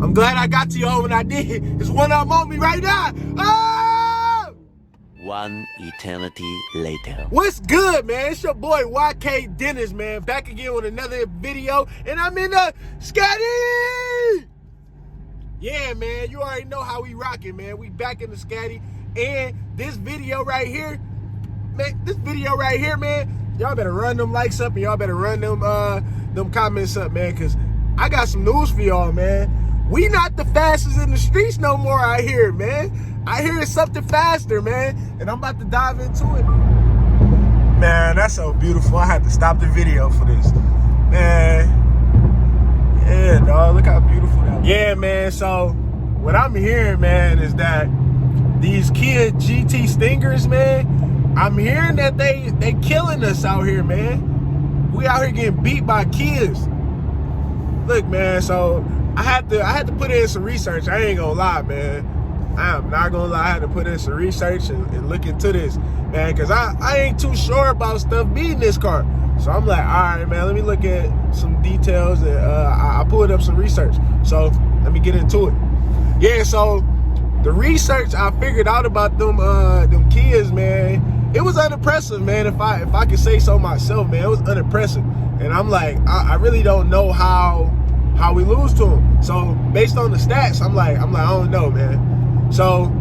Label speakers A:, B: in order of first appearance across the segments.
A: I'm glad I got to y'all when I did. There's one up on me right now. Oh!
B: One eternity later.
A: What's good, man? It's your boy YK Dennis, man. Back again with another video, and I'm in the Scatty. Yeah, man. You already know how we rocking, man. We back in the Scatty, and this video right here, man. Y'all better run them likes up, and y'all better run them comments up, man, because I got some news for y'all, man. We not the fastest in the streets no more out here, man. I hear it's something faster, man, and I'm about to dive into it. Man, that's so beautiful. I had to stop the video for this. Man, yeah, dog, look how beautiful that was. Yeah, man, so what I'm hearing, man, is that these Kia GT Stingers, man, I'm hearing that they killing us out here, man. We out here getting beat by Kias. Look, man, so I had to put in some research. I ain't gonna lie, man. I am not gonna lie. I had to put in some research and look into this, man, because I ain't too sure about stuff beating this car. So I'm like, all right, man, let me look at some details, and I pulled up some research. So let me get into it. Yeah, so the research I figured out about them Kias, man, it was unimpressive, man. If I could say so myself, man, it was unimpressive. And I'm like, I really don't know how we lose to them. So based on the stats, I'm like, I don't know, man. So, all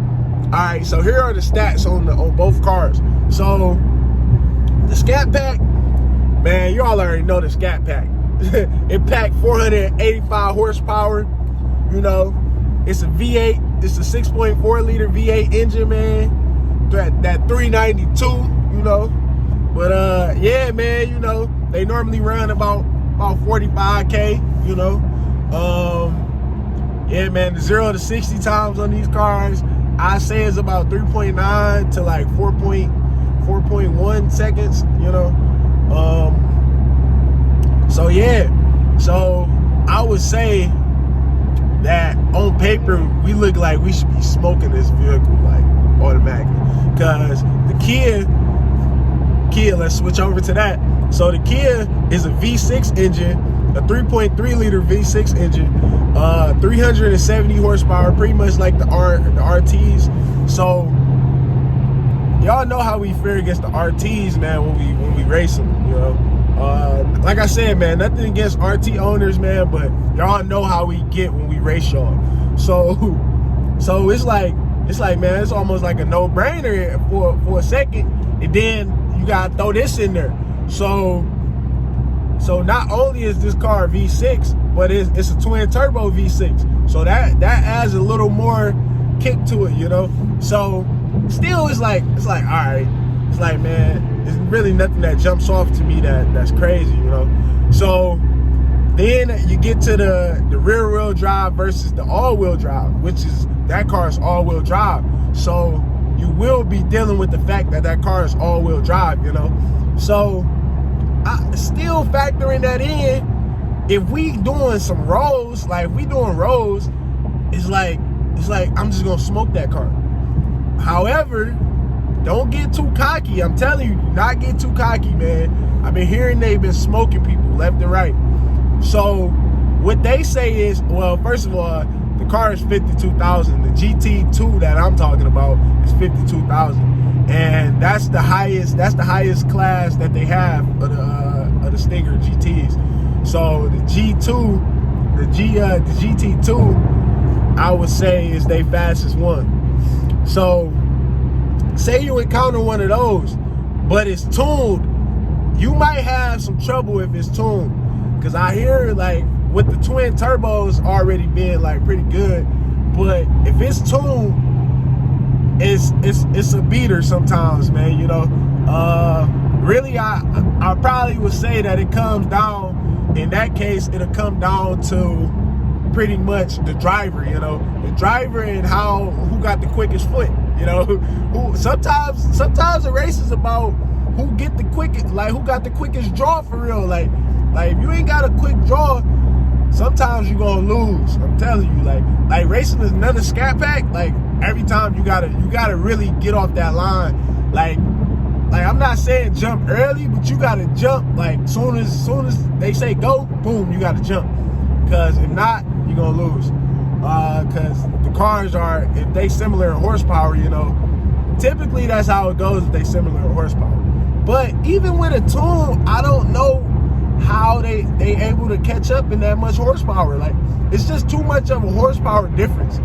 A: right, so here are the stats on both cars. So the Scatpack, man, you all already know the Scatpack. It packed 485 horsepower. You know, it's a V8. It's a 6.4 liter V8 engine, man. That 392, you know. But yeah, man, you know, they normally run about 45K, you know. Yeah, man, the 0 to 60 times on these cars, I say is about 3.9 to like 4.1 seconds, you know. So yeah, so I would say that on paper we look like we should be smoking this vehicle like automatically, because the Kia, let's switch over to that. So the Kia is a V6 engine, a 3.3 liter V6 engine, 370 horsepower, pretty much like the RTs. So y'all know how we fare against the RTs, man, when we race them, you know. Like I said, man, nothing against RT owners, man, but y'all know how we get when we race y'all. So it's like, man, it's almost like a no-brainer for a second, and then you gotta throw this in there. So not only is this car V6, but it's a twin turbo V6. So that adds a little more kick to it, you know. So still, it's like, all right. It's like, man, there's really nothing that jumps off to me that's crazy, you know. So then you get to the rear wheel drive versus the all wheel drive, which is, that car is all wheel drive. So you will be dealing with the fact that car is all wheel drive, you know. So I still factoring that in. If we doing some rolls, like if we doing rolls, it's like I'm just gonna smoke that car. However, don't get too cocky. I'm telling you, do not get too cocky, man. I've been hearing they've been smoking people left and right. So what they say is, well, first of all, the car is $52,000. The GT2 that I'm talking about is $52,000, and that's the highest class that they have of the Stinger GTs. So the GT2, I would say, is their fastest one. So say you encounter one of those, but it's tuned, you might have some trouble if it's tuned. Because I hear, like, with the twin turbos already being like pretty good, but if it's tuned, it's a beater sometimes, man, you know. Really, I probably would say that it comes down, in that case, it'll come down to pretty much the driver, you know. The driver and who got the quickest foot. You know, who sometimes the race is about who got the quickest draw for real. Like if you ain't got a quick draw, sometimes you gonna lose. I'm telling you, like racing is another Scatpack. Like every time you gotta really get off that line. Like I'm not saying jump early, but you gotta jump like soon as they say go, boom, you gotta jump. Because if not, you're gonna lose. Because the cars are, if they similar in horsepower, you know, typically that's how it goes if they similar in horsepower. But even with a tune, I don't know how they able to catch up in that much horsepower. Like, it's just too much of a horsepower difference.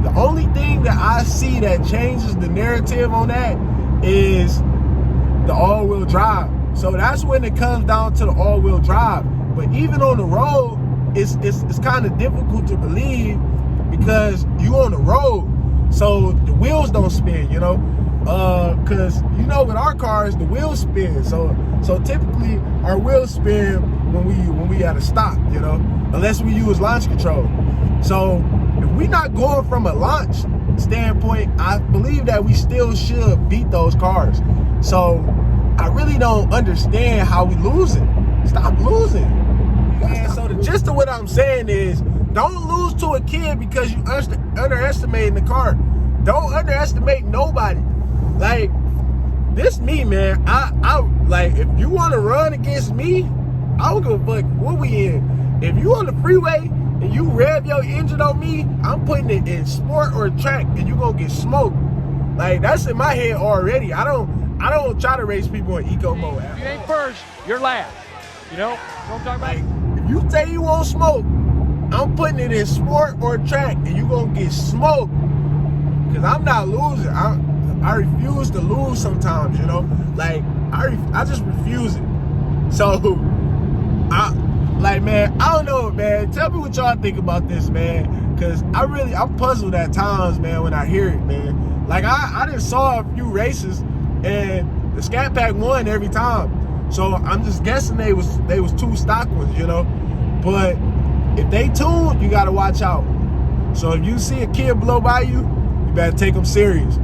A: The only thing that I see that changes the narrative on that is the all-wheel drive. So that's when it comes down to the all-wheel drive. But even on the road, it's kind of difficult to believe because you on the road, so the wheels don't spin, you know. Cause you know with our cars the wheels spin, so typically our wheels spin when we at a stop, you know, unless we use launch control. So if we not going from a launch standpoint, I believe that we still should beat those cars. So I really don't understand how we losing. Stop losing. And so the gist of what I'm saying is, don't lose to a kid because you underestimating the car. Don't underestimate nobody. Like, this me, man. I like, if you want to run against me, I don't give a fuck what we in. If you on the freeway and you rev your engine on me, I'm putting it in sport or track and you gonna get smoked. Like, that's in my head already. I don't try to race people in eco mode.
C: If you ain't first, you're last. You know what I'm talking about?
A: Like, if you say you won't smoke, I'm putting it in sport or track and you gonna get smoked. Cause I'm not losing. I refuse to lose sometimes, you know? Like, I just refuse it. So, man, I don't know, man. Tell me what y'all think about this, man. Cause I'm puzzled at times, man, when I hear it, man. Like, I just saw a few races and the Scatpack won every time. So I'm just guessing they was two stock ones, you know? But if they tune, you gotta watch out. So if you see a kid blow by you, you better take them serious.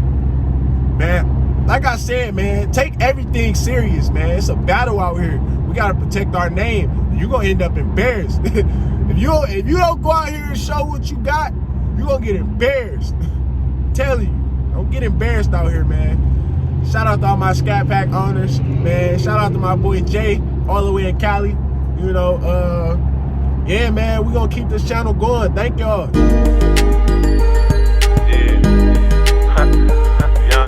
A: Man, like I said, man, take everything serious, man. It's a battle out here. We gotta protect our name. You're gonna end up embarrassed. if you don't go out here and show what you got, you're gonna get embarrassed. I'm telling you, don't get embarrassed out here, man. Shout out to all my Scatpack owners, man. Shout out to my boy Jay, all the way in Cali. You know, yeah, man, we gonna keep this channel going. Thank y'all.
D: Yeah.